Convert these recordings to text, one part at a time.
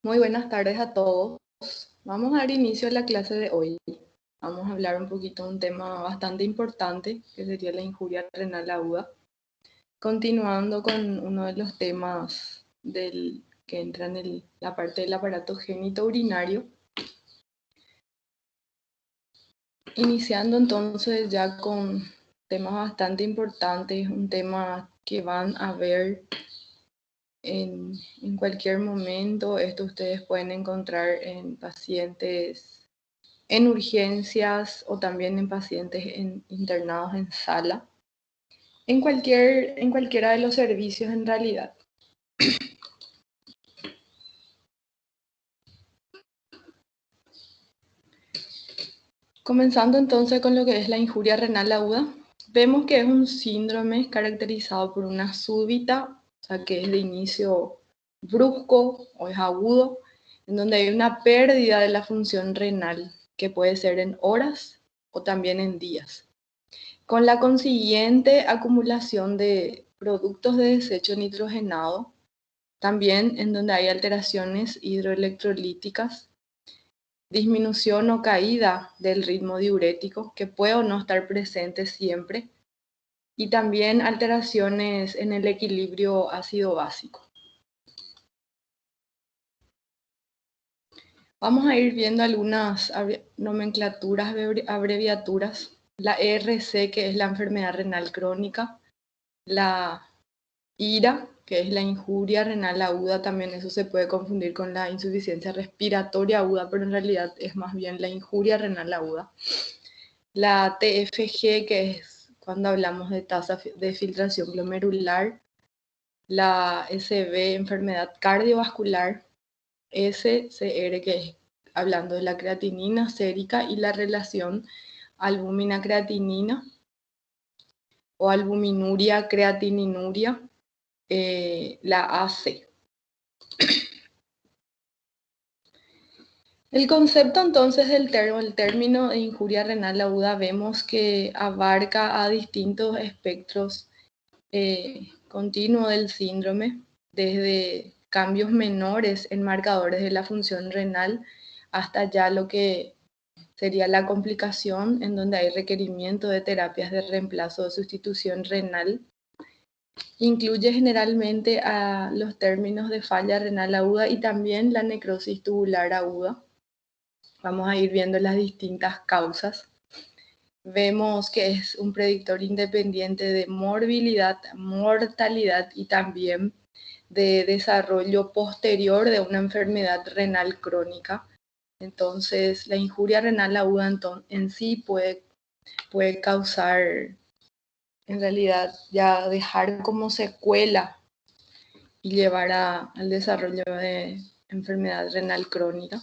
Muy buenas tardes a todos. Vamos a dar inicio a la clase de hoy. Vamos a hablar un poquito de un tema bastante importante, que sería la injuria renal aguda. Continuando con uno de los temas que entra en la parte del aparato genitourinario. Iniciando entonces ya con temas bastante importantes, un tema que van a ver en cualquier momento. Esto ustedes pueden encontrar en pacientes en urgencias o también en pacientes internados en sala, en cualquiera de los servicios en realidad. Comenzando entonces con lo que es la injuria renal aguda, vemos que es un síndrome caracterizado por una súbita, o sea que es de inicio brusco o es agudo, en donde hay una pérdida de la función renal, que puede ser en horas o también en días, con la consiguiente acumulación de productos de desecho nitrogenado, también en donde hay alteraciones hidroelectrolíticas, disminución o caída del ritmo diurético, que puede o no estar presente siempre, y también alteraciones en el equilibrio ácido-básico. Vamos a ir viendo algunas nomenclaturas, abreviaturas. La ERC, que es la enfermedad renal crónica, la IRA, que es la injuria renal aguda, también eso se puede confundir con la insuficiencia respiratoria aguda, pero en realidad es más bien la injuria renal aguda. La TFG, que es cuando hablamos de tasa de filtración glomerular. La SB, enfermedad cardiovascular. SCR, que es hablando de la creatinina sérica y la relación albúmina-creatinina o albuminuria-creatininuria. La AC. El concepto entonces el término de injuria renal aguda, vemos que abarca a distintos espectros continuos del síndrome, desde cambios menores en marcadores de la función renal hasta ya lo que sería la complicación, en donde hay requerimiento de terapias de reemplazo o sustitución renal. Incluye generalmente a los términos de falla renal aguda y también la necrosis tubular aguda. Vamos a ir viendo las distintas causas. Vemos que es un predictor independiente de morbilidad, mortalidad y también de desarrollo posterior de una enfermedad renal crónica. Entonces, la injuria renal aguda en sí puede causar, en realidad, ya dejar como secuela y llevar al desarrollo de enfermedad renal crónica.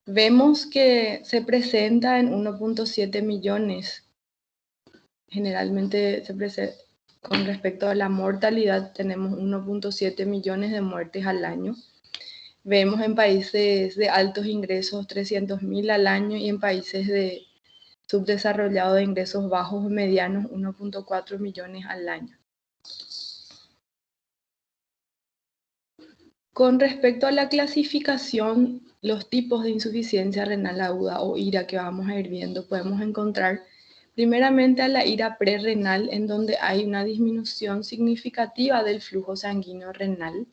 Vemos que se presenta en 1.7 millones. Generalmente con respecto a la mortalidad, tenemos 1.7 millones de muertes al año. Vemos en países de altos ingresos 300.000 al año y en países de subdesarrollados de ingresos bajos o medianos 1.4 millones al año. Con respecto a la clasificación, los tipos de insuficiencia renal aguda o IRA que vamos a ir viendo, podemos encontrar primeramente a la IRA prerrenal, en donde hay una disminución significativa del flujo sanguíneo renal.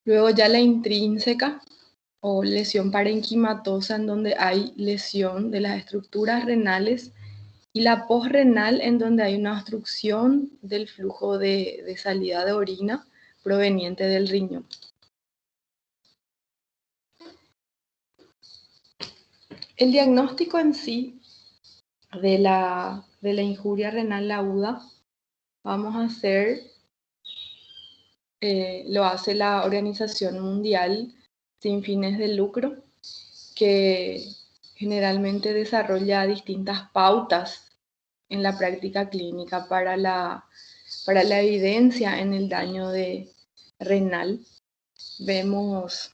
Luego ya la intrínseca o lesión parenquimatosa, en donde hay lesión de las estructuras renales, y la posrenal, en donde hay una obstrucción del flujo de salida de orina proveniente del riñón. El diagnóstico en sí de la injuria renal aguda vamos a hacer, lo hace la Organización Mundial sin fines de lucro, que generalmente desarrolla distintas pautas en la práctica clínica para la evidencia en el daño renal. Vemos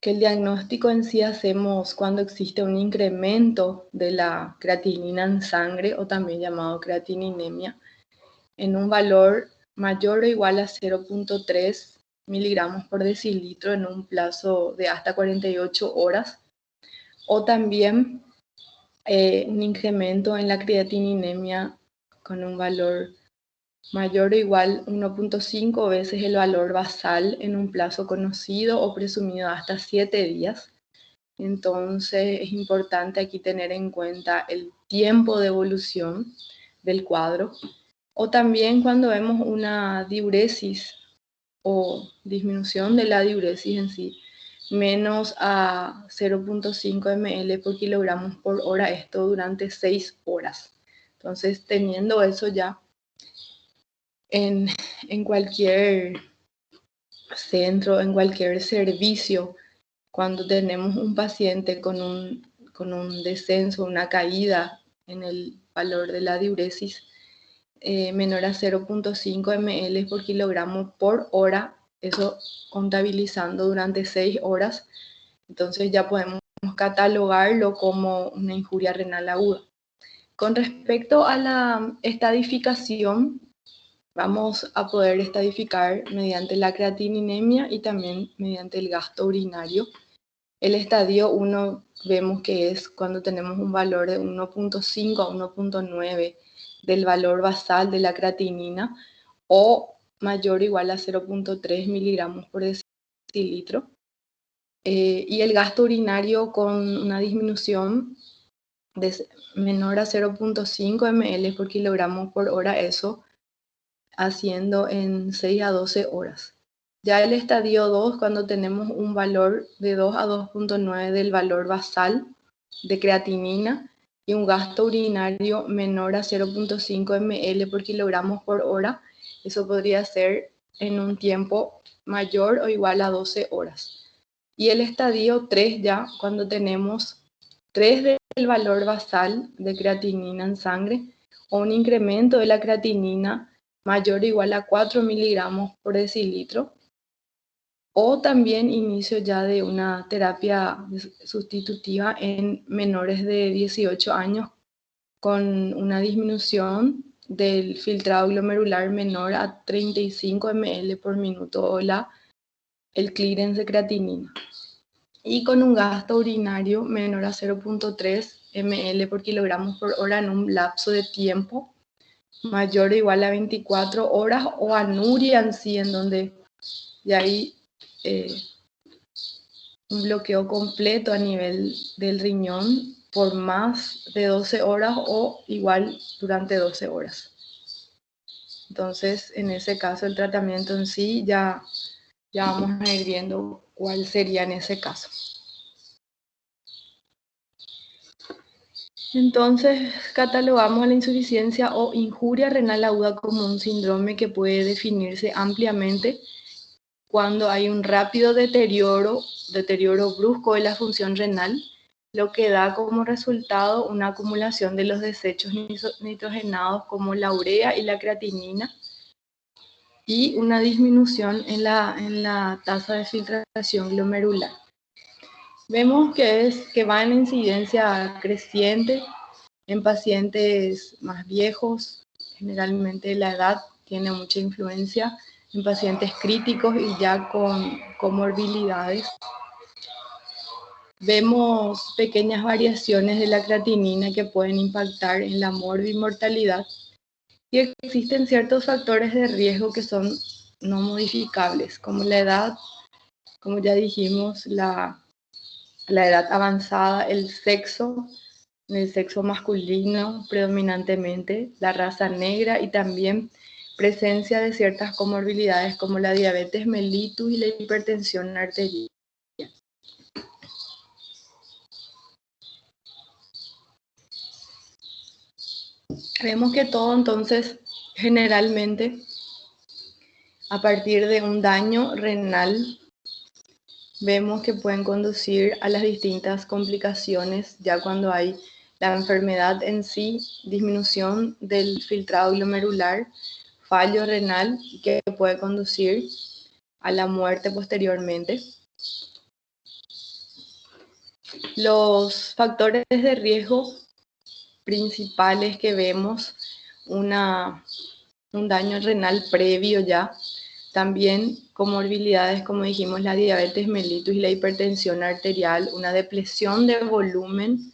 que el diagnóstico en sí hacemos cuando existe un incremento de la creatinina en sangre, o también llamado creatininemia, en un valor mayor o igual a 0.3 miligramos por decilitro en un plazo de hasta 48 horas. O también un incremento en la creatininemia con un valor mayor o igual 1.5 veces el valor basal en un plazo conocido o presumido hasta 7 días. Entonces es importante aquí tener en cuenta el tiempo de evolución del cuadro. O también cuando vemos una diuresis o disminución de la diuresis en sí, menos a 0.5 ml por kilogramos por hora, esto durante 6 horas. Entonces, teniendo eso ya en cualquier centro, en cualquier servicio, cuando tenemos un paciente con un descenso, una caída en el valor de la diuresis menor a 0.5 ml por kilogramo por hora, eso contabilizando durante 6 horas, entonces ya podemos catalogarlo como una injuria renal aguda. Con respecto a la estadificación, vamos a poder estadificar mediante la creatininemia y también mediante el gasto urinario. El estadio 1 vemos que es cuando tenemos un valor de 1.5 a 1.9 del valor basal de la creatinina o mayor o igual a 0.3 miligramos por decilitro. Y el gasto urinario con una disminución de menor a 0.5 ml por kilogramo por hora, eso haciendo en 6 a 12 horas. Ya el estadio 2, cuando tenemos un valor de 2 a 2.9 del valor basal de creatinina y un gasto urinario menor a 0.5 ml por kilogramos por hora, eso podría ser en un tiempo mayor o igual a 12 horas. Y el estadio 3 ya, cuando tenemos 3 del valor basal de creatinina en sangre o un incremento de la creatinina mayor o igual a 4 miligramos por decilitro, o también inicio ya de una terapia sustitutiva en menores de 18 años con una disminución del filtrado glomerular menor a 35 ml por minuto o el clearance de creatinina. Y con un gasto urinario menor a 0.3 ml por kilogramos por hora en un lapso de tiempo mayor o igual a 24 horas, o anuria en sí, en donde ya hay un bloqueo completo a nivel del riñón por más de 12 horas o igual durante 12 horas. Entonces, en ese caso, el tratamiento en sí ya vamos a ir viendo cuál sería en ese caso. Entonces, catalogamos la insuficiencia o injuria renal aguda como un síndrome que puede definirse ampliamente cuando hay un rápido deterioro brusco de la función renal, lo que da como resultado una acumulación de los desechos nitrogenados como la urea y la creatinina y una disminución en la tasa de filtración glomerular. Vemos que va en incidencia creciente en pacientes más viejos, generalmente la edad tiene mucha influencia, en pacientes críticos y ya con comorbilidades. Vemos pequeñas variaciones de la creatinina que pueden impactar en la morbimortalidad y existen ciertos factores de riesgo que son no modificables, como la edad, como ya dijimos, la edad avanzada, el sexo masculino predominantemente, la raza negra y también presencia de ciertas comorbilidades como la diabetes mellitus y la hipertensión arterial. Vemos que todo entonces generalmente a partir de un daño renal vemos que pueden conducir a las distintas complicaciones ya cuando hay la enfermedad en sí, disminución del filtrado glomerular, fallo renal que puede conducir a la muerte posteriormente. Los factores de riesgo principales que vemos, un daño renal previo ya, También comorbilidades, como dijimos, la diabetes mellitus y la hipertensión arterial, una depresión de volumen,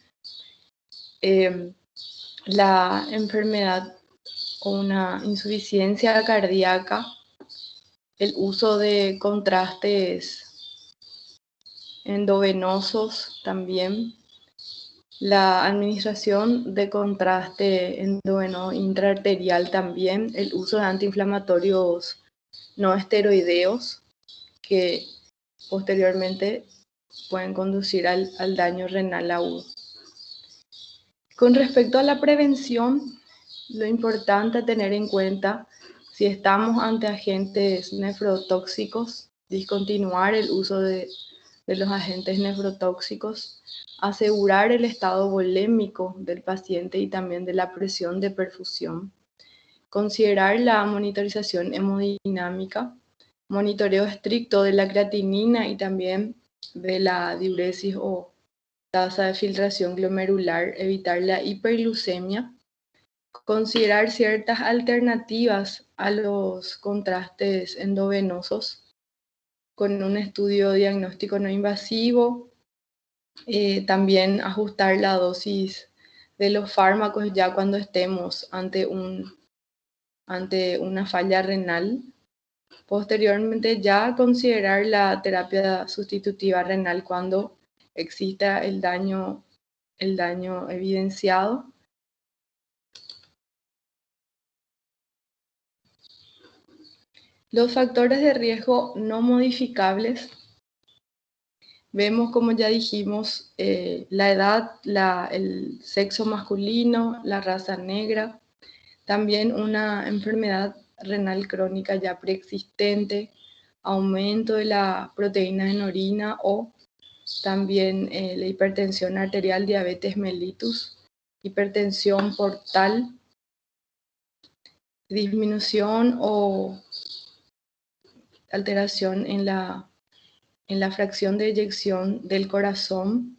la enfermedad o una insuficiencia cardíaca, el uso de contrastes endovenosos también, la administración de contraste endovenoso intraarterial también, el uso de antiinflamatorios no esteroideos que posteriormente pueden conducir al daño renal agudo. Con respecto a la prevención, lo importante a tener en cuenta, si estamos ante agentes nefrotóxicos, discontinuar el uso de los agentes nefrotóxicos, asegurar el estado volémico del paciente y también de la presión de perfusión, considerar la monitorización hemodinámica, monitoreo estricto de la creatinina y también de la diuresis o tasa de filtración glomerular, evitar la hiperglucemia, considerar ciertas alternativas a los contrastes endovenosos con un estudio diagnóstico no invasivo, también ajustar la dosis de los fármacos ya cuando estemos ante una falla renal. Posteriormente ya considerar la terapia sustitutiva renal cuando exista el daño evidenciado. Los factores de riesgo no modificables, vemos como ya dijimos, la edad, el sexo masculino, la raza negra, también una enfermedad renal crónica ya preexistente, aumento de la proteína en orina o también la hipertensión arterial, diabetes mellitus, hipertensión portal, disminución o alteración en la fracción de eyección del corazón,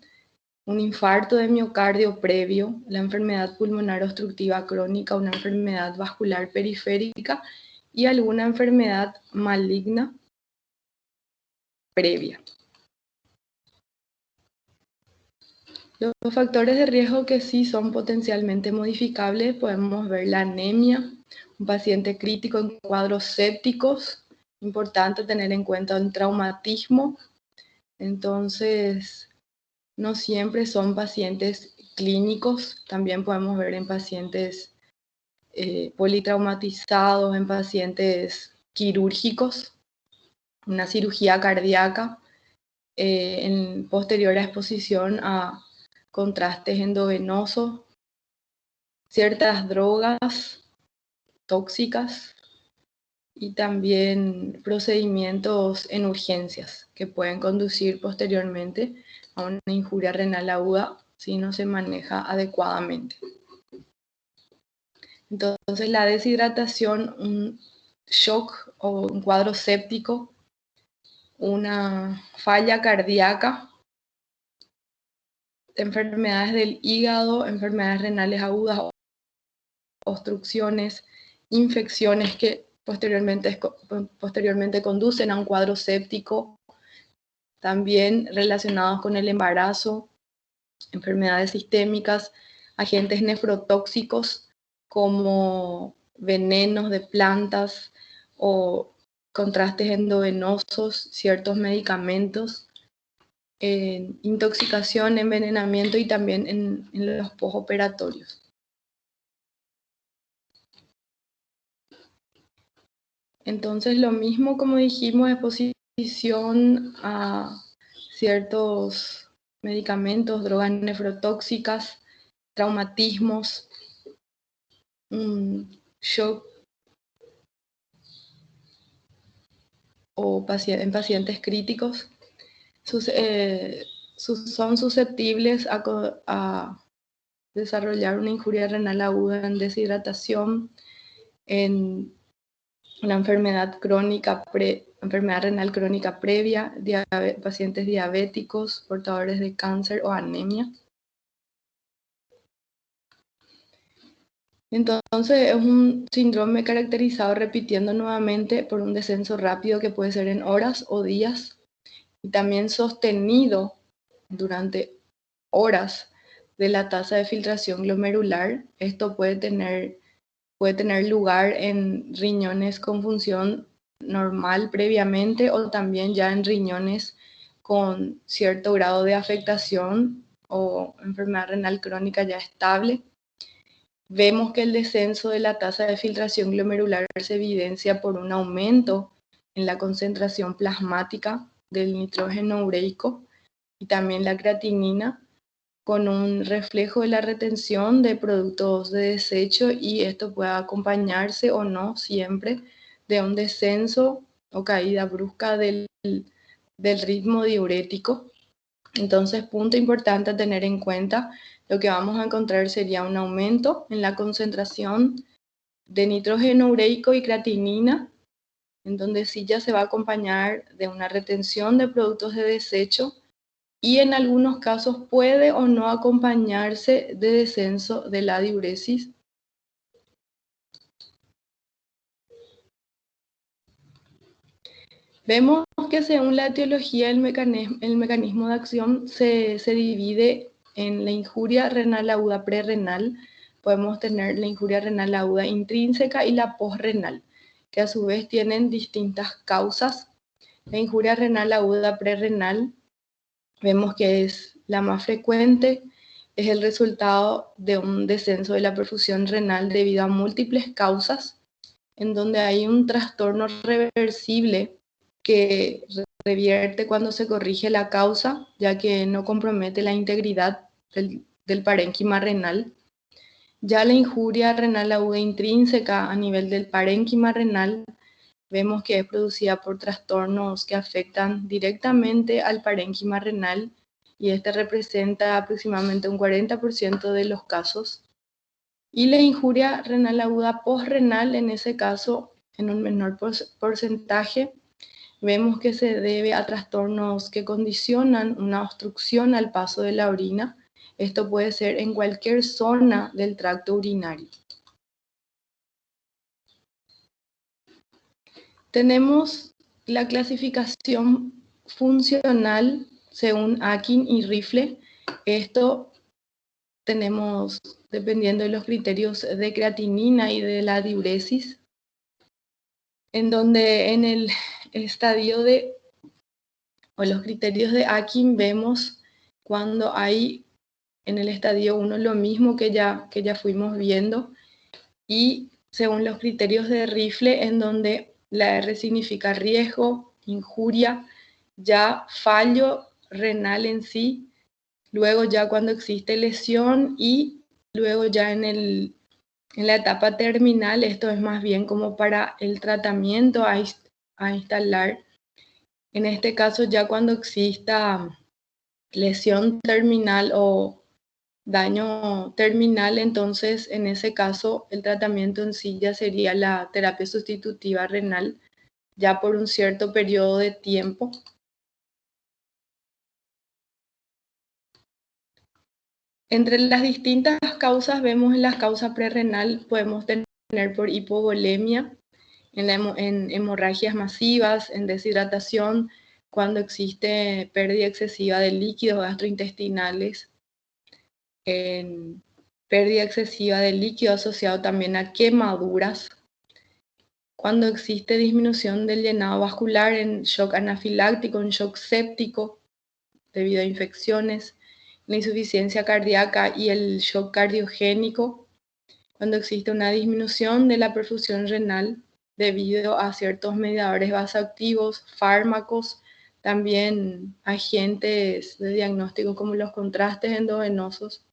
un infarto de miocardio previo, la enfermedad pulmonar obstructiva crónica, una enfermedad vascular periférica y alguna enfermedad maligna previa. Los factores de riesgo que sí son potencialmente modificables, podemos ver la anemia, un paciente crítico en cuadros sépticos, importante tener en cuenta un traumatismo, entonces no siempre son pacientes clínicos, también podemos ver en pacientes politraumatizados, en pacientes quirúrgicos, una cirugía cardíaca, en posterior a exposición a contrastes endovenosos, ciertas drogas tóxicas y también procedimientos en urgencias que pueden conducir posteriormente a una injuria renal aguda si no se maneja adecuadamente. Entonces la deshidratación, un shock o un cuadro séptico, una falla cardíaca, enfermedades del hígado, enfermedades renales agudas, obstrucciones, infecciones que posteriormente conducen a un cuadro séptico, también relacionados con el embarazo, enfermedades sistémicas, agentes nefrotóxicos como venenos de plantas o contrastes endovenosos, ciertos medicamentos, intoxicación, envenenamiento y también en los posoperatorios. Entonces lo mismo como dijimos, exposición a ciertos medicamentos, drogas nefrotóxicas, traumatismos, shock o en pacientes críticos, son susceptibles a desarrollar una injuria renal aguda en deshidratación, en una enfermedad renal crónica previa, pacientes diabéticos, portadores de cáncer o anemia. Entonces es un síndrome caracterizado repitiendo nuevamente por un descenso rápido que puede ser en horas o días y también sostenido durante horas de la tasa de filtración glomerular. Esto puede tener lugar en riñones con función normal previamente o también ya en riñones con cierto grado de afectación o enfermedad renal crónica ya estable. Vemos que el descenso de la tasa de filtración glomerular se evidencia por un aumento en la concentración plasmática del nitrógeno ureico y también la creatinina, con un reflejo de la retención de productos de desecho, y esto puede acompañarse o no siempre de un descenso o caída brusca del ritmo diurético. Entonces, punto importante a tener en cuenta, lo que vamos a encontrar sería un aumento en la concentración de nitrógeno ureico y creatinina, en donde sí ya se va a acompañar de una retención de productos de desecho y en algunos casos puede o no acompañarse de descenso de la diuresis. Vemos que según la etiología el mecanismo de acción se divide en la injuria renal aguda prerrenal. Podemos tener la injuria renal aguda intrínseca y la posrenal, que a su vez tienen distintas causas. La injuria renal aguda prerrenal vemos que es la más frecuente, es el resultado de un descenso de la perfusión renal debido a múltiples causas, en donde hay un trastorno reversible que revierte cuando se corrige la causa, ya que no compromete la integridad del parénquima renal. Ya la injuria renal aguda intrínseca a nivel del parénquima renal, vemos que es producida por trastornos que afectan directamente al parénquima renal y este representa aproximadamente un 40% de los casos. Y la injuria renal aguda posrenal, en ese caso, en un menor porcentaje, vemos que se debe a trastornos que condicionan una obstrucción al paso de la orina. Esto puede ser en cualquier zona del tracto urinario. Tenemos la clasificación funcional según Akin y Rifle. Esto tenemos dependiendo de los criterios de creatinina y de la diuresis, en donde en el estadio de, o los criterios de Akin vemos cuando hay en el estadio 1 lo mismo que ya fuimos viendo, y según los criterios de Rifle, en donde la R significa riesgo, injuria, ya fallo renal en sí, luego ya cuando existe lesión y luego ya en la etapa terminal, esto es más bien como para el tratamiento a instalar. En este caso ya cuando exista lesión terminal o daño terminal, entonces en ese caso el tratamiento en sí ya sería la terapia sustitutiva renal, ya por un cierto periodo de tiempo. Entre las distintas causas vemos en la causa prerrenal podemos tener por hipovolemia, en hemorragias masivas, en deshidratación, cuando existe pérdida excesiva de líquidos gastrointestinales, en pérdida excesiva de líquido asociado también a quemaduras, cuando existe disminución del llenado vascular, en shock anafiláctico, en shock séptico debido a infecciones, la insuficiencia cardíaca y el shock cardiogénico, cuando existe una disminución de la perfusión renal debido a ciertos mediadores vasoactivos, fármacos, también agentes de diagnóstico como los contrastes endovenosos.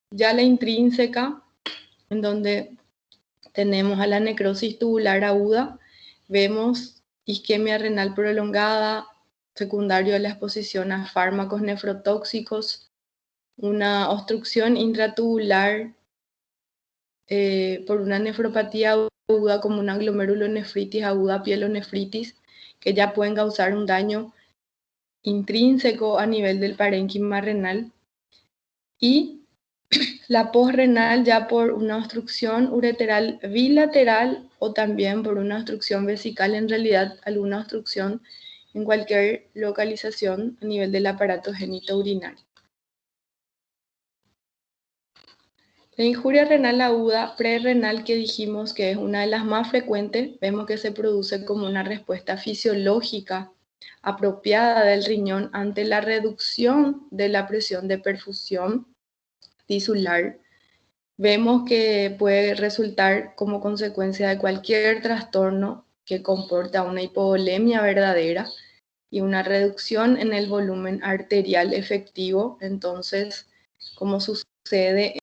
Ya la intrínseca, en donde tenemos a la necrosis tubular aguda, vemos isquemia renal prolongada, secundario a la exposición a fármacos nefrotóxicos, una obstrucción intratubular por una nefropatía aguda como una glomerulonefritis aguda, pielonefritis, que ya pueden causar un daño intrínseco a nivel del parénquima renal. Y La posrenal ya por una obstrucción ureteral bilateral o también por una obstrucción vesical, en realidad alguna obstrucción en cualquier localización a nivel del aparato genitourinario. La injuria renal aguda prerrenal, que dijimos que es una de las más frecuentes, vemos que se produce como una respuesta fisiológica apropiada del riñón ante la reducción de la presión de perfusión tisular. Vemos que puede resultar como consecuencia de cualquier trastorno que comporta una hipovolemia verdadera y una reducción en el volumen arterial efectivo. Entonces, como sucede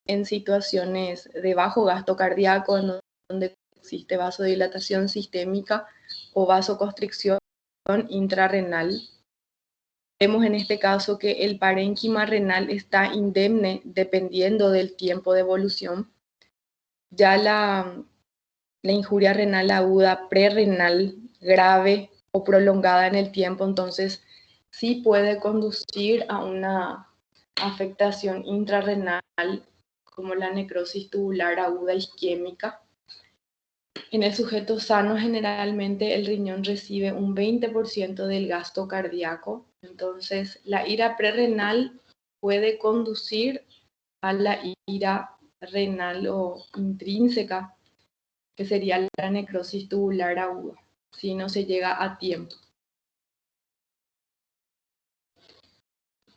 en situaciones de bajo gasto cardíaco, en donde existe vasodilatación sistémica o vasoconstricción intrarrenal. Vemos en este caso que el parénquima renal está indemne dependiendo del tiempo de evolución. Ya la injuria renal aguda prerrenal grave o prolongada en el tiempo, entonces sí puede conducir a una afectación intrarrenal como la necrosis tubular aguda isquémica. En el sujeto sano, generalmente el riñón recibe un 20% del gasto cardíaco. Entonces, la ira prerrenal puede conducir a la ira renal o intrínseca, que sería la necrosis tubular aguda, si no se llega a tiempo.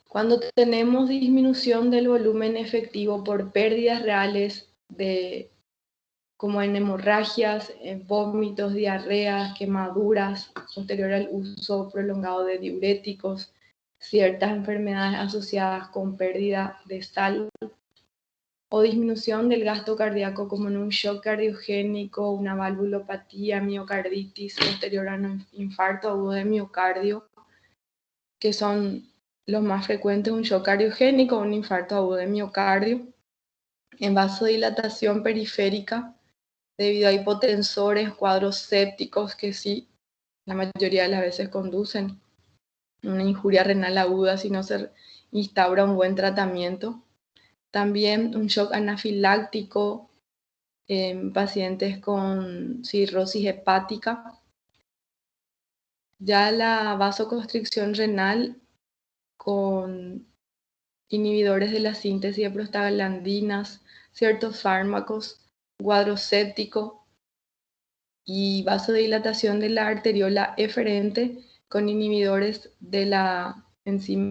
Cuando tenemos disminución del volumen efectivo por pérdidas reales como en hemorragias, vómitos, diarreas, quemaduras, posterior al uso prolongado de diuréticos, ciertas enfermedades asociadas con pérdida de sal o disminución del gasto cardíaco como en un shock cardiogénico, una valvulopatía, miocarditis posterior a un infarto agudo de miocardio, que son los más frecuentes, un shock cardiogénico, un infarto agudo de miocardio, en vasodilatación periférica, debido a hipotensores, cuadros sépticos que sí, la mayoría de las veces conducen a una injuria renal aguda si no se instaura un buen tratamiento. También un shock anafiláctico en pacientes con cirrosis hepática. Ya la vasoconstricción renal con inhibidores de la síntesis de prostaglandinas, ciertos fármacos, cuadro séptico y vasodilatación de la arteriola eferente con inhibidores de la enzima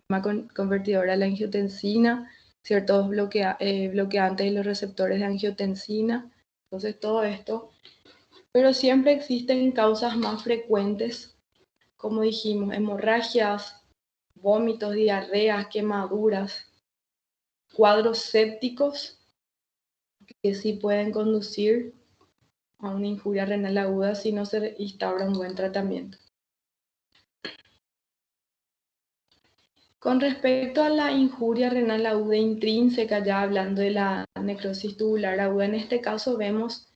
convertidora a la angiotensina, ciertos bloqueantes de los receptores de angiotensina. Entonces todo esto, pero siempre existen causas más frecuentes, como dijimos, hemorragias, vómitos, diarreas, quemaduras, cuadros sépticos que sí pueden conducir a una injuria renal aguda si no se instaura un buen tratamiento. Con respecto a la injuria renal aguda intrínseca, ya hablando de la necrosis tubular aguda, en este caso vemos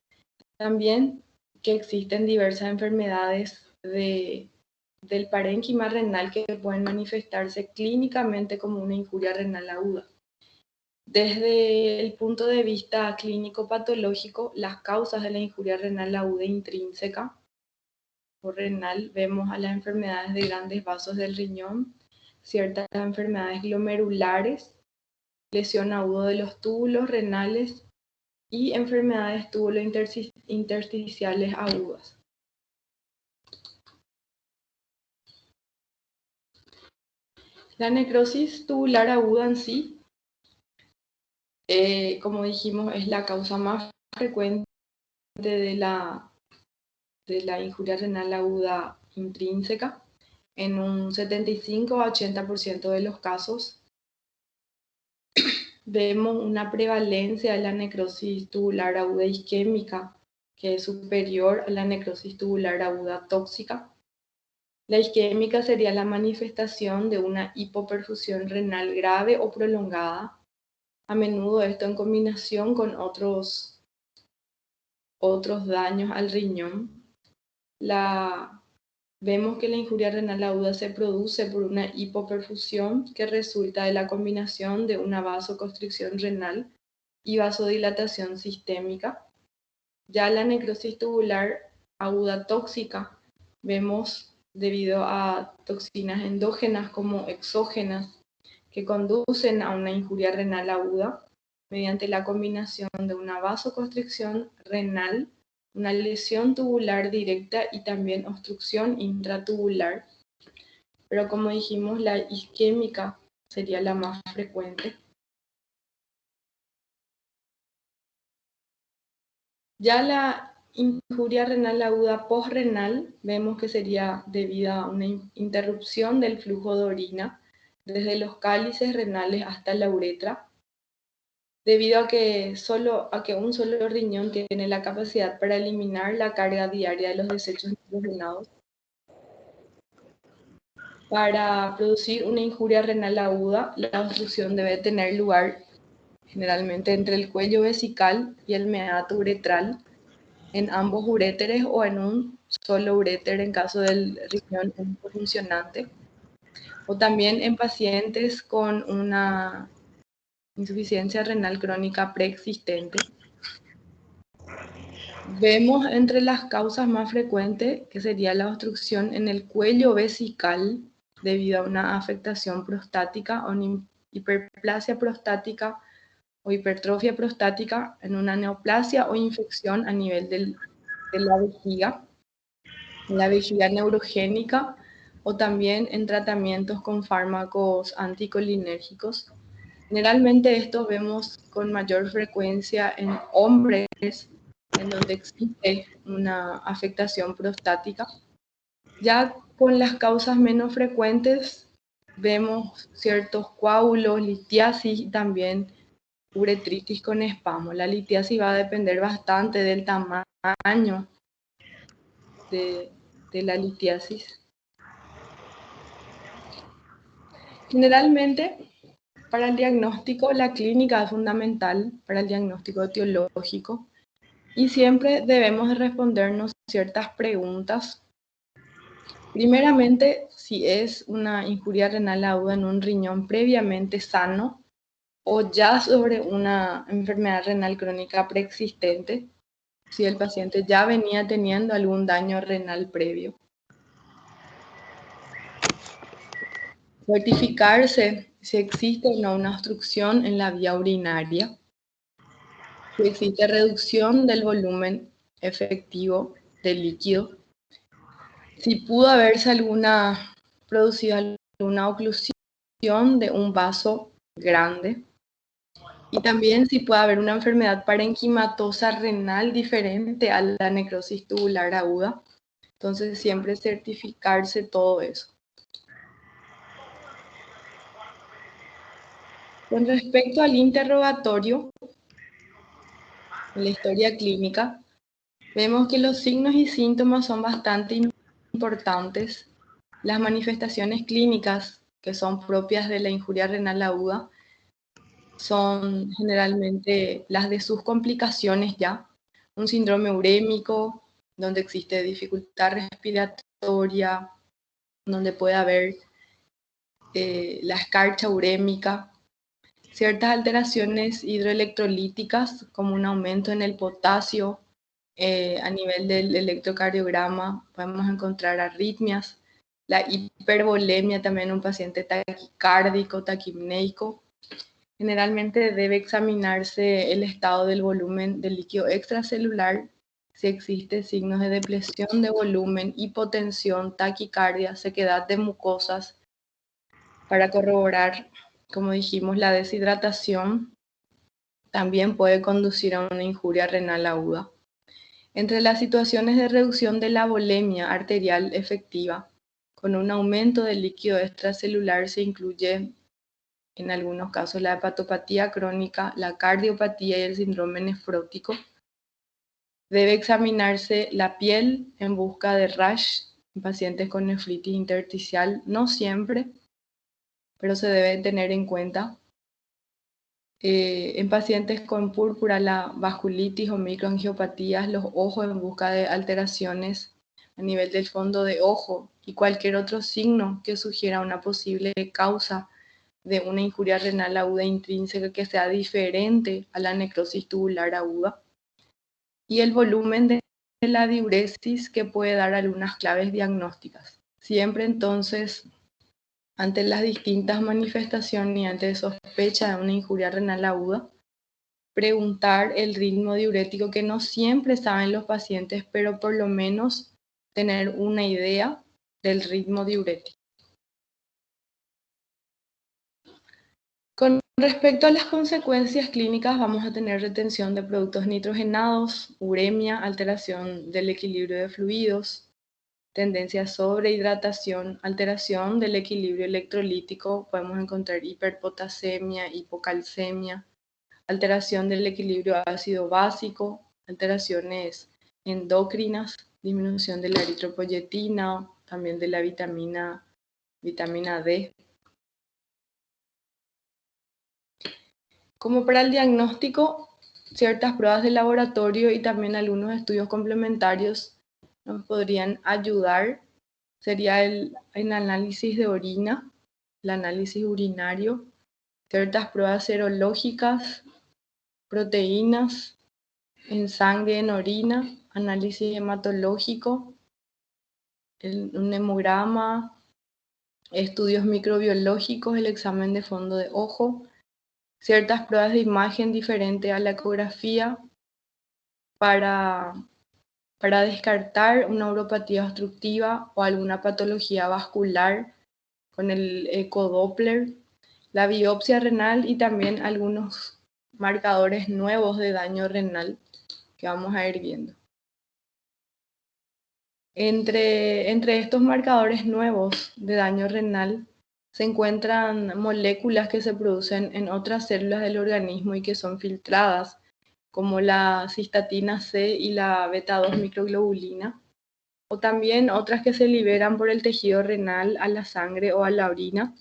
también que existen diversas enfermedades del parénquima renal que pueden manifestarse clínicamente como una injuria renal aguda. Desde el punto de vista clínico-patológico, las causas de la injuria renal aguda intrínseca o renal, vemos a las enfermedades de grandes vasos del riñón, ciertas enfermedades glomerulares, lesión aguda de los túbulos renales y enfermedades intersticiales agudas. La necrosis tubular aguda en sí, como dijimos, es la causa más frecuente de la injuria renal aguda intrínseca. En un 75 a 80% de los casos vemos una prevalencia de la necrosis tubular aguda isquémica que es superior a la necrosis tubular aguda tóxica. La isquémica sería la manifestación de una hipoperfusión renal grave o prolongada, a menudo esto en combinación con otros daños al riñón. La vemos que la injuria renal aguda se produce por una hipoperfusión que resulta de la combinación de una vasoconstricción renal y vasodilatación sistémica. Ya la necrosis tubular aguda tóxica vemos debido a toxinas endógenas como exógenas que conducen a una injuria renal aguda mediante la combinación de una vasoconstricción renal, una lesión tubular directa y también obstrucción intratubular. Pero como dijimos, la isquémica sería la más frecuente. Ya la injuria renal aguda postrenal vemos que sería debida a una interrupción del flujo de orina desde los cálices renales hasta la uretra, debido a que un solo riñón tiene la capacidad para eliminar la carga diaria de los desechos nitrogenados. Para producir una injuria renal aguda, la obstrucción debe tener lugar generalmente entre el cuello vesical y el meato uretral, en ambos uréteres o en un solo uréter en caso del riñón funcionante, o también en pacientes con una insuficiencia renal crónica preexistente. Vemos entre las causas más frecuentes que sería la obstrucción en el cuello vesical debido a una afectación prostática o una hiperplasia prostática o hipertrofia prostática, en una neoplasia o infección a nivel de la vejiga neurogénica, o también en tratamientos con fármacos anticolinérgicos. Generalmente esto vemos con mayor frecuencia en hombres en donde existe una afectación prostática. Ya con las causas menos frecuentes vemos ciertos coágulos, litiasis y también uretritis con espasmo. La litiasis va a depender bastante del tamaño de la litiasis. Generalmente, para el diagnóstico, la clínica es fundamental para el diagnóstico etiológico y siempre debemos respondernos ciertas preguntas. Primeramente, si es una injuria renal aguda en un riñón previamente sano o ya sobre una enfermedad renal crónica preexistente, si el paciente ya venía teniendo algún daño renal previo. Certificarse si existe o no una obstrucción en la vía urinaria, si existe reducción del volumen efectivo del líquido, si pudo haberse producido alguna oclusión de un vaso grande, y también si puede haber una enfermedad parenquimatosa renal diferente a la necrosis tubular aguda. Entonces siempre certificarse todo eso. Con respecto al interrogatorio, en la historia clínica, vemos que los signos y síntomas son bastante importantes. Las manifestaciones clínicas que son propias de la injuria renal aguda son generalmente las de sus complicaciones ya. Un síndrome urémico, donde existe dificultad respiratoria, donde puede haber la escarcha urémica, ciertas alteraciones hidroelectrolíticas, como un aumento en el potasio a nivel del electrocardiograma, podemos encontrar arritmias, la hipervolemia también, un paciente taquicárdico, taquipneico. Generalmente debe examinarse el estado del volumen del líquido extracelular, si existe signos de depresión de volumen, hipotensión, taquicardia, sequedad de mucosas, para corroborar, como dijimos, la deshidratación también puede conducir a una injuria renal aguda. Entre las situaciones de reducción de la volemia arterial efectiva, con un aumento del líquido extracelular se incluye en algunos casos la hepatopatía crónica, la cardiopatía y el síndrome nefrótico. Debe examinarse la piel en busca de rash en pacientes con nefritis intersticial, no siempre, pero se debe tener en cuenta. En pacientes con púrpura, la vasculitis o microangiopatías, los ojos en busca de alteraciones a nivel del fondo de ojo y cualquier otro signo que sugiera una posible causa de una injuria renal aguda intrínseca que sea diferente a la necrosis tubular aguda, y el volumen de la diuresis, que puede dar algunas claves diagnósticas. Siempre entonces, ante las distintas manifestaciones y ante sospecha de una injuria renal aguda, preguntar el ritmo diurético, que no siempre saben los pacientes, pero por lo menos tener una idea del ritmo diurético. Con respecto a las consecuencias clínicas, vamos a tener retención de productos nitrogenados, uremia, alteración del equilibrio de fluidos, tendencia a sobrehidratación, alteración del equilibrio electrolítico, podemos encontrar hiperpotasemia, hipocalcemia, alteración del equilibrio ácido-básico, alteraciones endocrinas, disminución de la eritropoyetina, también de la vitamina D. Como para el diagnóstico, ciertas pruebas de laboratorio y también algunos estudios complementarios nos podrían ayudar. Sería el análisis de orina, el análisis urinario, ciertas pruebas serológicas, proteínas en sangre, en orina, análisis hematológico, un hemograma, estudios microbiológicos, el examen de fondo de ojo, ciertas pruebas de imagen diferente a la ecografía para descartar una uropatía obstructiva o alguna patología vascular con el ecodoppler, la biopsia renal y también algunos marcadores nuevos de daño renal que vamos a ir viendo. Entre estos marcadores nuevos de daño renal se encuentran moléculas que se producen en otras células del organismo y que son filtradas, como la cistatina C y la beta-2 microglobulina, o también otras que se liberan por el tejido renal a la sangre o a la orina.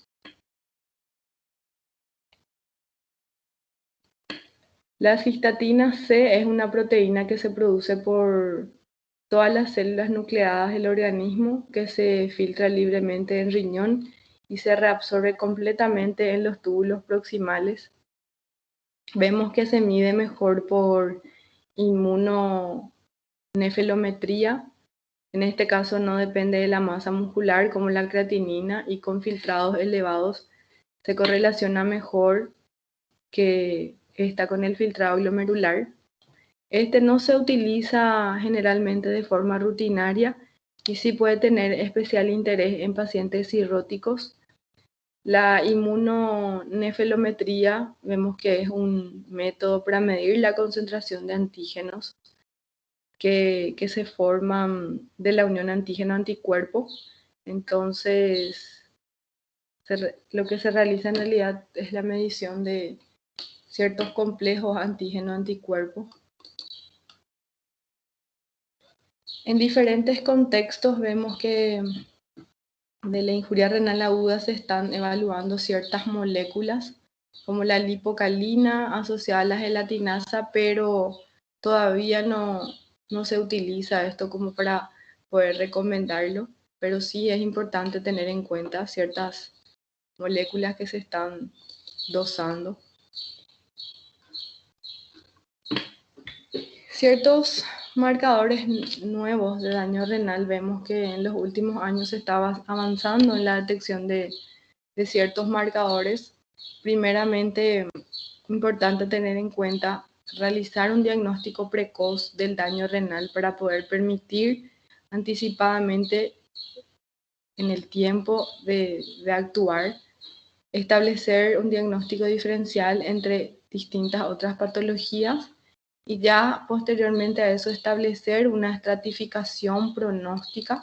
La cistatina C es una proteína que se produce por todas las células nucleadas del organismo, que se filtra libremente en riñón y se reabsorbe completamente en los túbulos proximales. Vemos que se mide mejor por inmunonefelometría. En este caso no depende de la masa muscular como la creatinina, y con filtrados elevados se correlaciona mejor que esta con el filtrado glomerular. Este no se utiliza generalmente de forma rutinaria y sí puede tener especial interés en pacientes cirróticos. La inmunonefelometría vemos que es un método para medir la concentración de antígenos que se forman de la unión antígeno-anticuerpo. Entonces, lo que se realiza en realidad es la medición de ciertos complejos antígeno-anticuerpo. En diferentes contextos vemos que de la injuria renal aguda se están evaluando ciertas moléculas, como la lipocalina asociada a la gelatinasa, pero todavía no se utiliza esto como para poder recomendarlo, pero sí es importante tener en cuenta ciertas moléculas que se están dosando. Ciertos marcadores nuevos de daño renal, vemos que en los últimos años se estaba avanzando en la detección de ciertos marcadores. Primeramente, importante tener en cuenta realizar un diagnóstico precoz del daño renal para poder permitir anticipadamente en el tiempo de actuar, establecer un diagnóstico diferencial entre distintas otras patologías y ya posteriormente a eso establecer una estratificación pronóstica.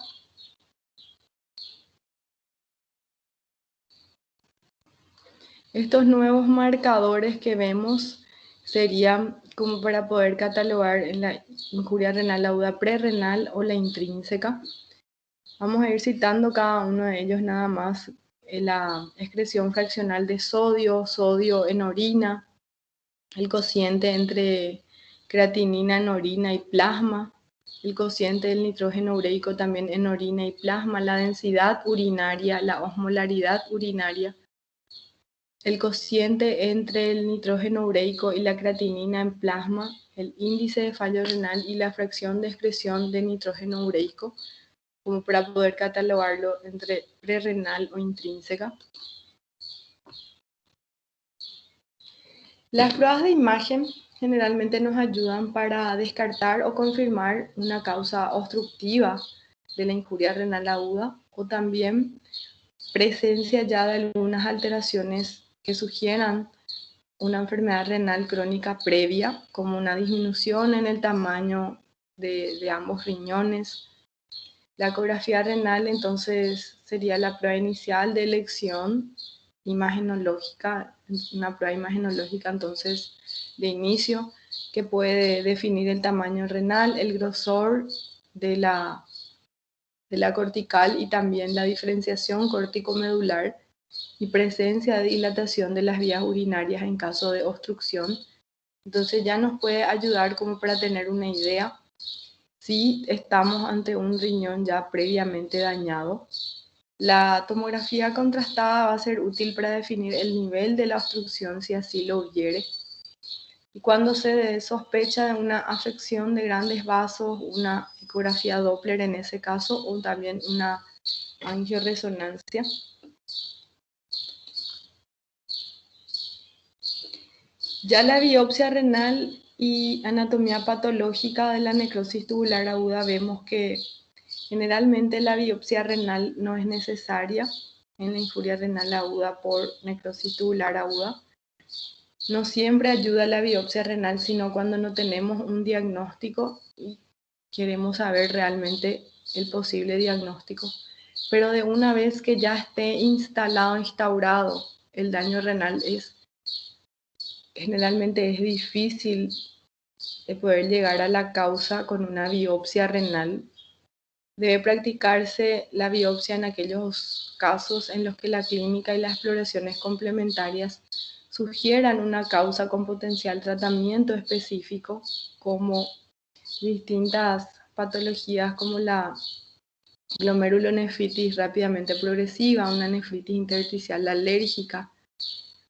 Estos nuevos marcadores que vemos serían como para poder catalogar en la injuria renal aguda prerrenal o la intrínseca. Vamos a ir citando cada uno de ellos nada más. La excreción fraccional de sodio, sodio en orina, el cociente entre creatinina en orina y plasma, el cociente del nitrógeno ureico también en orina y plasma, la densidad urinaria, la osmolaridad urinaria, el cociente entre el nitrógeno ureico y la creatinina en plasma, el índice de fallo renal y la fracción de excreción de nitrógeno ureico, como para poder catalogarlo entre prerrenal o intrínseca. Las pruebas de imagen generalmente nos ayudan para descartar o confirmar una causa obstructiva de la injuria renal aguda o también presencia ya de algunas alteraciones que sugieran una enfermedad renal crónica previa, como una disminución en el tamaño de ambos riñones. La ecografía renal entonces sería la prueba inicial de elección imagenológica, una prueba imagenológica entonces de inicio que puede definir el tamaño renal, el grosor de la cortical y también la diferenciación córtico-medular y presencia de dilatación de las vías urinarias en caso de obstrucción. Entonces ya nos puede ayudar como para tener una idea si estamos ante un riñón ya previamente dañado. La tomografía contrastada va a ser útil para definir el nivel de la obstrucción si así lo hubiere. Y cuando se sospecha de una afección de grandes vasos, una ecografía Doppler en ese caso, o también una angioresonancia. Ya la biopsia renal y anatomía patológica de la necrosis tubular aguda vemos que generalmente la biopsia renal no es necesaria en la injuria renal aguda por necrosis tubular aguda. No siempre ayuda la biopsia renal, sino cuando no tenemos un diagnóstico y queremos saber realmente el posible diagnóstico. Pero de una vez que ya esté instaurado el daño renal, generalmente es difícil de poder llegar a la causa con una biopsia renal. Debe practicarse la biopsia en aquellos casos en los que la clínica y las exploraciones complementarias sugieran una causa con potencial tratamiento específico, como distintas patologías como la glomerulonefritis rápidamente progresiva, una nefritis intersticial alérgica,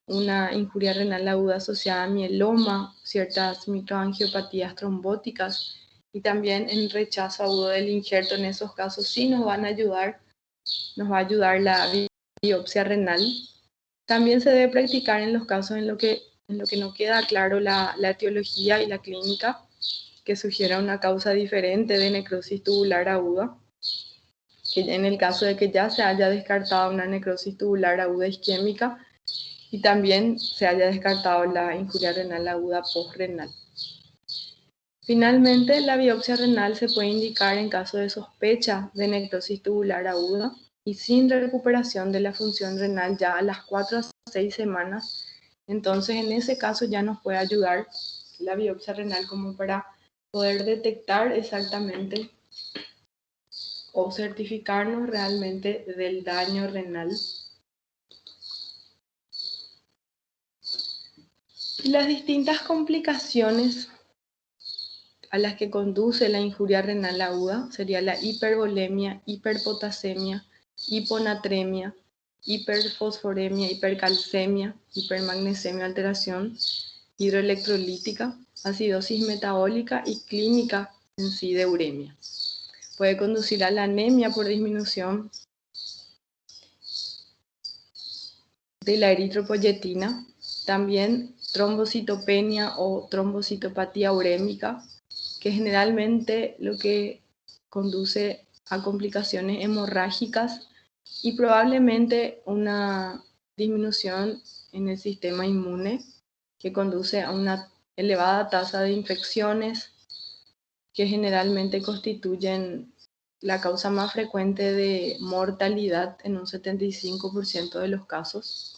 una injuria renal aguda asociada a mieloma, ciertas microangiopatías trombóticas y también el rechazo agudo del injerto. En esos casos sí nos va a ayudar la biopsia renal. También se debe practicar en los casos en lo que no queda claro la etiología y la clínica que sugiera una causa diferente de necrosis tubular aguda, que en el caso de que ya se haya descartado una necrosis tubular aguda isquémica y también se haya descartado la injuria renal aguda postrenal. Finalmente, la biopsia renal se puede indicar en caso de sospecha de necrosis tubular aguda y sin recuperación de la función renal ya a las 4 a 6 semanas. Entonces, en ese caso ya nos puede ayudar la biopsia renal como para poder detectar exactamente o certificarnos realmente del daño renal. Y las distintas complicaciones a las que conduce la injuria renal aguda sería la hipervolemia, hiperpotasemia, hiponatremia, hiperfosforemia, hipercalcemia, hipermagnesemia, alteración hidroelectrolítica, acidosis metabólica y clínica en sí de uremia. Puede conducir a la anemia por disminución de la eritropoyetina, también trombocitopenia o trombocitopatía urémica, que generalmente lo que conduce a complicaciones hemorrágicas y probablemente una disminución en el sistema inmune que conduce a una elevada tasa de infecciones que generalmente constituyen la causa más frecuente de mortalidad en un 75% de los casos.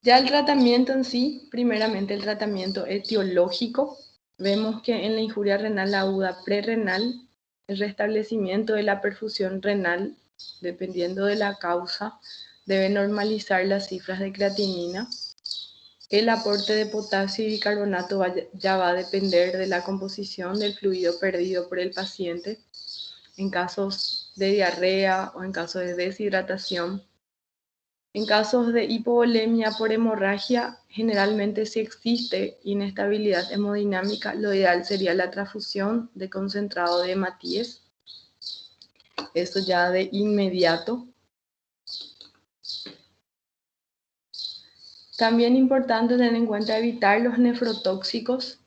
Ya el tratamiento en sí, primeramente el tratamiento etiológico, vemos que en la injuria renal aguda prerrenal, el restablecimiento de la perfusión renal, dependiendo de la causa, debe normalizar las cifras de creatinina. El aporte de potasio y bicarbonato ya va a depender de la composición del fluido perdido por el paciente en casos de diarrea o en casos de deshidratación. En casos de hipovolemia por hemorragia, generalmente si existe inestabilidad hemodinámica, lo ideal sería la transfusión de concentrado de hematíes. Esto ya de inmediato. También importante tener en cuenta evitar los nefrotóxicos,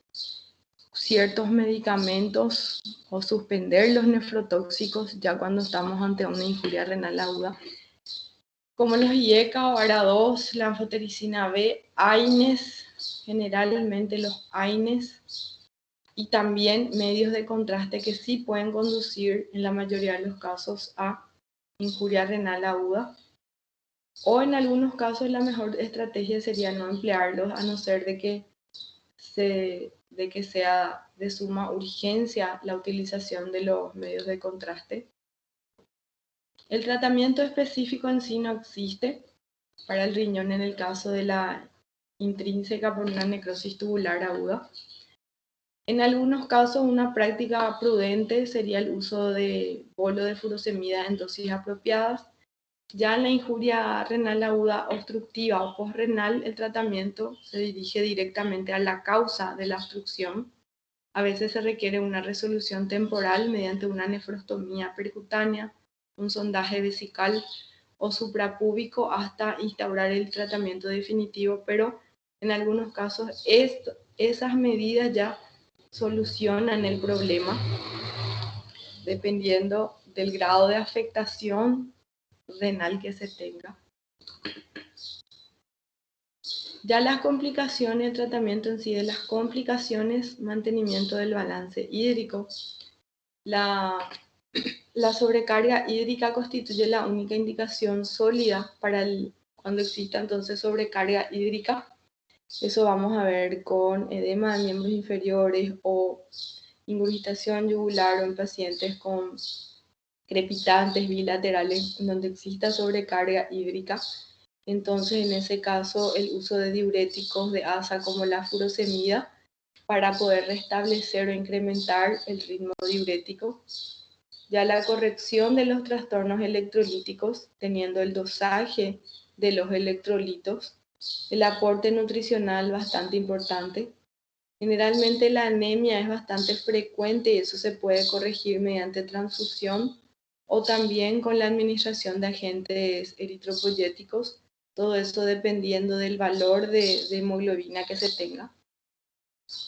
ciertos medicamentos o suspender los nefrotóxicos ya cuando estamos ante una injuria renal aguda, como los IECA o ARA2, la anfotericina B, AINES, generalmente los AINES, y también medios de contraste que sí pueden conducir en la mayoría de los casos a injuria renal aguda. O en algunos casos la mejor estrategia sería no emplearlos a no ser de que sea de suma urgencia la utilización de los medios de contraste. El tratamiento específico en sí no existe para el riñón en el caso de la intrínseca por una necrosis tubular aguda. En algunos casos una práctica prudente sería el uso de bolo de furosemida en dosis apropiadas. Ya en la injuria renal aguda obstructiva o postrenal, el tratamiento se dirige directamente a la causa de la obstrucción. A veces se requiere una resolución temporal mediante una nefrostomía percutánea, un sondaje vesical o suprapúbico hasta instaurar el tratamiento definitivo, pero en algunos casos esas medidas ya solucionan el problema dependiendo del grado de afectación renal que se tenga. Ya las complicaciones, el tratamiento en sí de las complicaciones, mantenimiento del balance hídrico. La sobrecarga hídrica constituye la única indicación sólida para cuando exista entonces sobrecarga hídrica. Eso vamos a ver con edema de miembros inferiores o ingurgitación yugular o en pacientes con crepitantes bilaterales donde exista sobrecarga hídrica. Entonces, en ese caso, el uso de diuréticos de asa como la furosemida para poder restablecer o incrementar el ritmo diurético. Ya la corrección de los trastornos electrolíticos, teniendo el dosaje de los electrolitos, el aporte nutricional bastante importante. Generalmente la anemia es bastante frecuente y eso se puede corregir mediante transfusión o también con la administración de agentes eritropoyéticos, todo esto dependiendo del valor de hemoglobina que se tenga.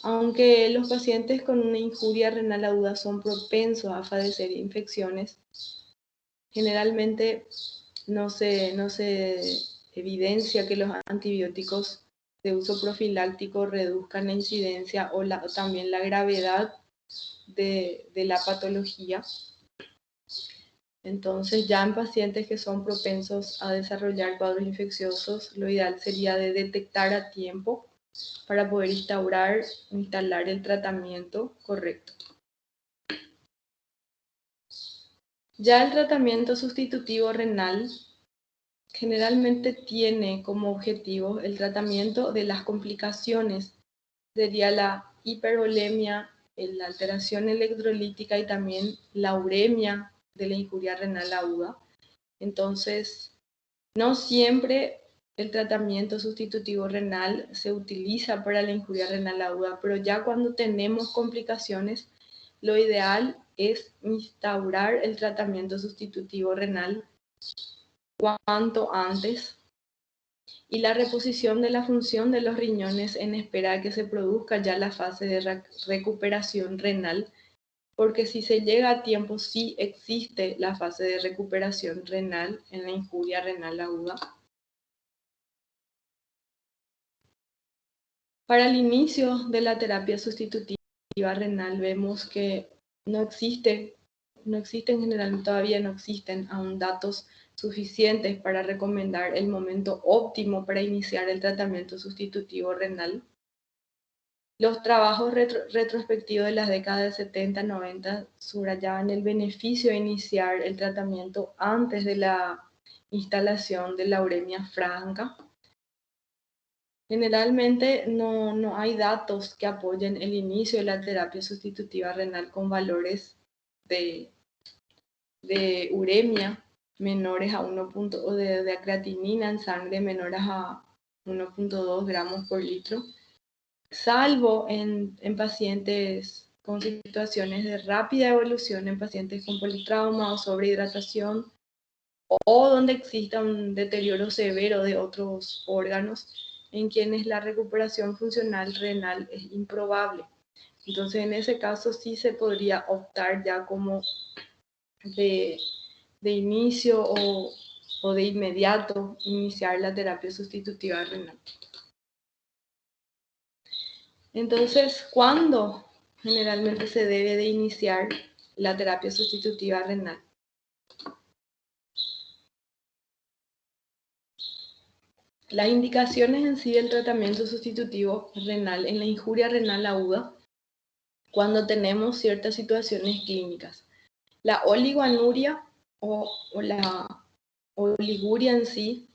Aunque los pacientes con una injuria renal aguda son propensos a padecer infecciones, generalmente no se evidencia que los antibióticos de uso profiláctico reduzcan la incidencia o también la gravedad de la patología. Entonces, ya en pacientes que son propensos a desarrollar cuadros infecciosos, lo ideal sería de detectar a tiempo para poder instalar el tratamiento correcto. Ya el tratamiento sustitutivo renal generalmente tiene como objetivo el tratamiento de las complicaciones, sería la hipervolemia, la alteración electrolítica y también la uremia de la injuria renal aguda. Entonces, no siempre el tratamiento sustitutivo renal se utiliza para la injuria renal aguda, pero ya cuando tenemos complicaciones, lo ideal es instaurar el tratamiento sustitutivo renal cuanto antes y la reposición de la función de los riñones en espera de que se produzca ya la fase de recuperación renal, porque si se llega a tiempo sí existe la fase de recuperación renal en la injuria renal aguda. Para el inicio de la terapia sustitutiva renal vemos que no existen generalmente, todavía no existen aún datos suficientes para recomendar el momento óptimo para iniciar el tratamiento sustitutivo renal. Los trabajos retrospectivos de las décadas de 70-90 subrayaban el beneficio de iniciar el tratamiento antes de la instalación de la uremia franca. Generalmente no hay datos que apoyen el inicio de la terapia sustitutiva renal con valores de uremia menores a 1. O de creatinina en sangre menores a 1,2 gramos por litro, salvo en pacientes con situaciones de rápida evolución, en pacientes con politrauma o sobrehidratación, o donde exista un deterioro severo de otros órganos, en quienes la recuperación funcional renal es improbable. Entonces, en ese caso sí se podría optar ya como de inicio o de inmediato iniciar la terapia sustitutiva renal. Entonces, ¿cuándo generalmente se debe de iniciar la terapia sustitutiva renal? Las indicaciones en sí del tratamiento sustitutivo renal en la injuria renal aguda, cuando tenemos ciertas situaciones clínicas. La oligoanuria o la oliguria en sí,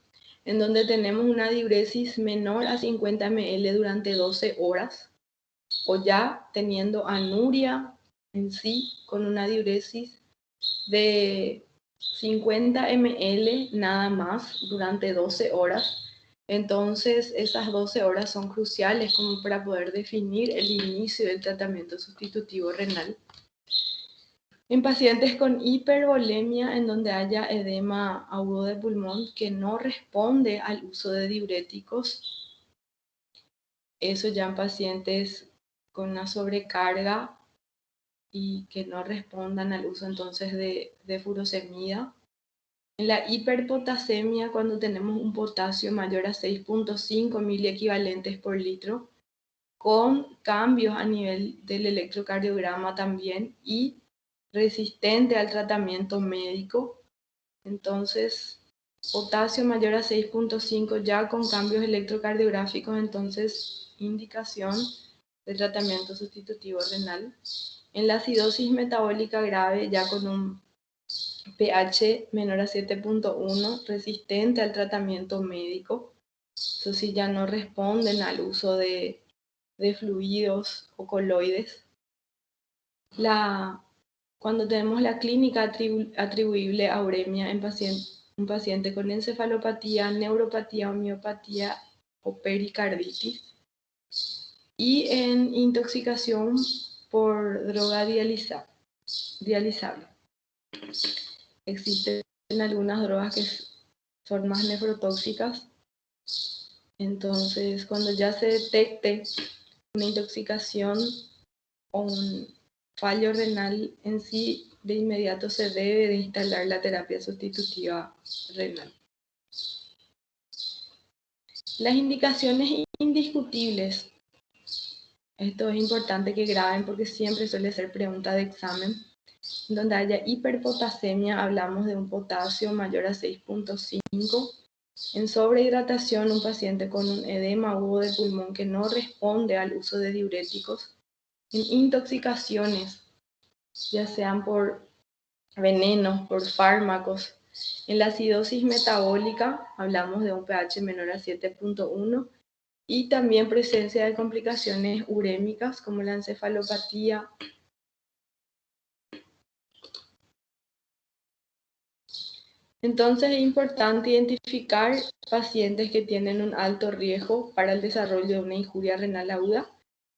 en donde tenemos una diuresis menor a 50 ml durante 12 horas, o ya teniendo anuria en sí con una diuresis de 50 ml nada más durante 12 horas. Entonces, esas 12 horas son cruciales como para poder definir el inicio del tratamiento sustitutivo renal. En pacientes con hipervolemia, en donde haya edema agudo de pulmón que no responde al uso de diuréticos, eso ya en pacientes con una sobrecarga y que no respondan al uso entonces de furosemida. En la hiperpotasemia, cuando tenemos un potasio mayor a 6,5 miliequivalentes por litro, con cambios a nivel del electrocardiograma también y resistente al tratamiento médico. Entonces, potasio mayor a 6,5 ya con cambios electrocardiográficos, entonces indicación de tratamiento sustitutivo renal. En la acidosis metabólica grave, ya con un pH menor a 7,1, resistente al tratamiento médico. Eso sí, ya no responden al uso de fluidos o coloides. Cuando tenemos la clínica atribuible a uremia en un paciente con encefalopatía, neuropatía o miopatía o pericarditis. Y en intoxicación por droga dializable. Existen algunas drogas que son más nefrotóxicas. Entonces, cuando ya se detecte una intoxicación o un fallo renal en sí, de inmediato se debe de instalar la terapia sustitutiva renal. Las indicaciones indiscutibles. Esto es importante que graben porque siempre suele ser pregunta de examen. Donde haya hiperpotasemia, hablamos de un potasio mayor a 6,5. En sobrehidratación, un paciente con un edema agudo de pulmón que no responde al uso de diuréticos. En intoxicaciones, ya sean por venenos, por fármacos. En la acidosis metabólica, hablamos de un pH menor a 7,1. Y también presencia de complicaciones urémicas como la encefalopatía. Entonces es importante identificar pacientes que tienen un alto riesgo para el desarrollo de una injuria renal aguda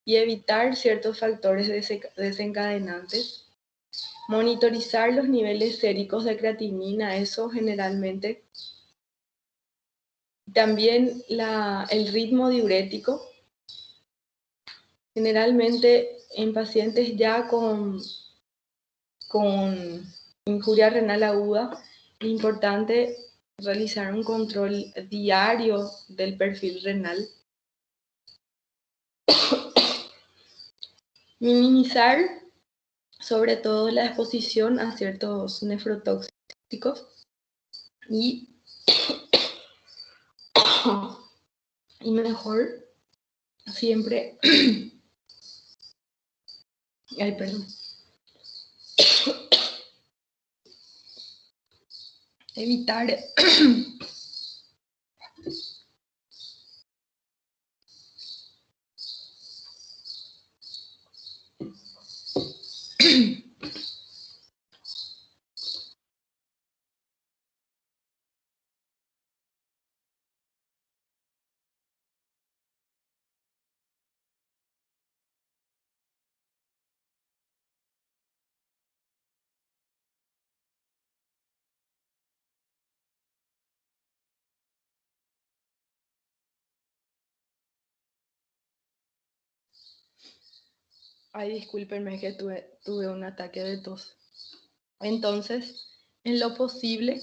y evitar ciertos factores desencadenantes. Monitorizar los niveles séricos de creatinina, eso generalmente. También el ritmo diurético. Generalmente en pacientes ya con injuria renal aguda, es importante realizar un control diario del perfil renal. Minimizar sobre todo la exposición a ciertos nefrotóxicos y mejor siempre evitar Ay, discúlpenme que tuve un ataque de tos. Entonces, en lo posible,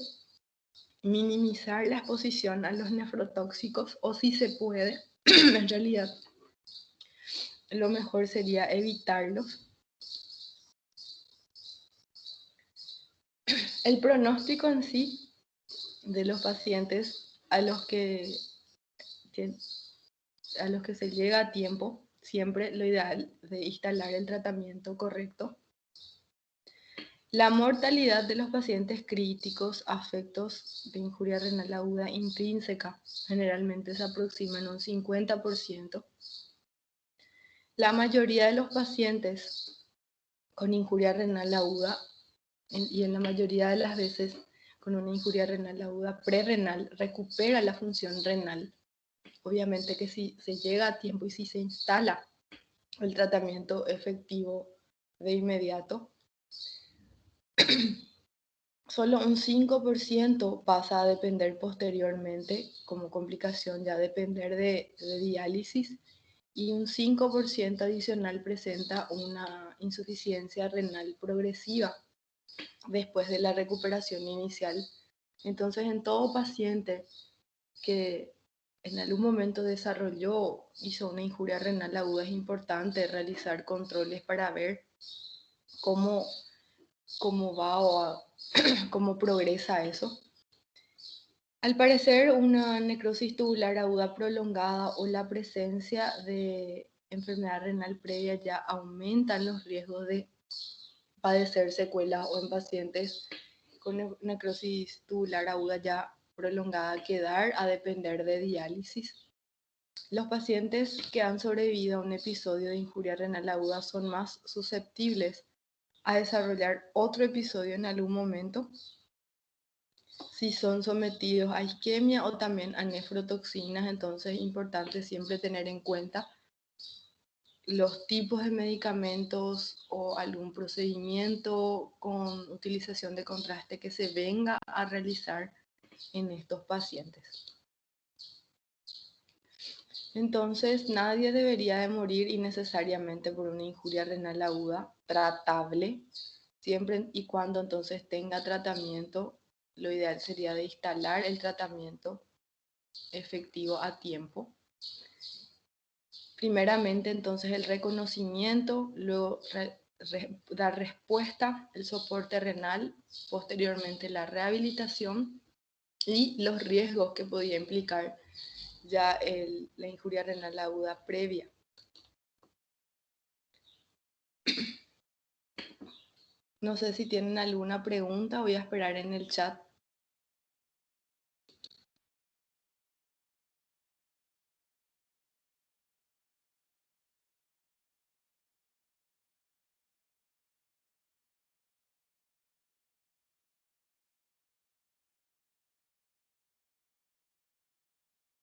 minimizar la exposición a los nefrotóxicos o si se puede, en realidad, lo mejor sería evitarlos. El pronóstico en sí de los pacientes a los que se llega a tiempo, siempre lo ideal de instalar el tratamiento correcto. La mortalidad de los pacientes críticos afectos de injuria renal aguda intrínseca generalmente se aproxima en un 50%. La mayoría de los pacientes con injuria renal aguda y en la mayoría de las veces con una injuria renal aguda prerrenal recupera la función renal. Obviamente que si se llega a tiempo y si se instala el tratamiento efectivo de inmediato, solo un 5% pasa a depender posteriormente, como complicación ya depender de diálisis, y un 5% adicional presenta una insuficiencia renal progresiva después de la recuperación inicial. Entonces, en todo paciente que en algún momento hizo una injuria renal aguda, es importante realizar controles para ver cómo va o cómo progresa eso. Al parecer, una necrosis tubular aguda prolongada o la presencia de enfermedad renal previa ya aumentan los riesgos de padecer secuelas o en pacientes con necrosis tubular aguda ya prolongada quedar a depender de diálisis. Los pacientes que han sobrevivido a un episodio de injuria renal aguda son más susceptibles a desarrollar otro episodio en algún momento si son sometidos a isquemia o también a nefrotoxinas. Entonces es importante siempre tener en cuenta los tipos de medicamentos o algún procedimiento con utilización de contraste que se venga a realizar en estos pacientes. Entonces, nadie debería de morir innecesariamente por una injuria renal aguda tratable, siempre y cuando entonces tenga tratamiento. Lo ideal sería de instalar el tratamiento efectivo a tiempo. Primeramente, entonces, el reconocimiento, luego dar respuesta, el soporte renal, posteriormente la rehabilitación y los riesgos que podía implicar ya la injuria renal aguda previa. No sé si tienen alguna pregunta, voy a esperar en el chat.